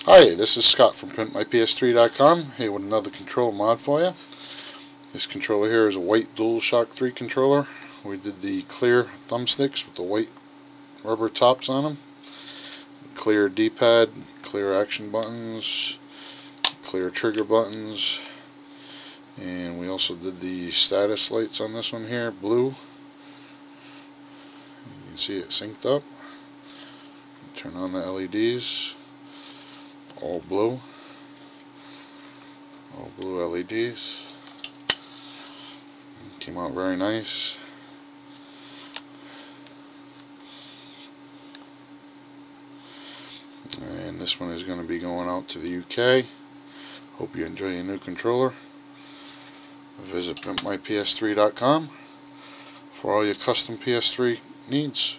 Hi, this is Scott from PimpMyPS3.com, here with another control mod for you. This controller here is a white Dualshock 3 controller. We did the clear thumbsticks with the white rubber tops on them. Clear D-pad, clear action buttons, clear trigger buttons, and we also did the status lights on this one here, blue. You can see it synced up. Turn on the LEDs. All blue LEDs. Came out very nice. And this one is going to be going out to the UK. Hope you enjoy your new controller. Visit PimpMyPS3.com for all your custom PS3 needs.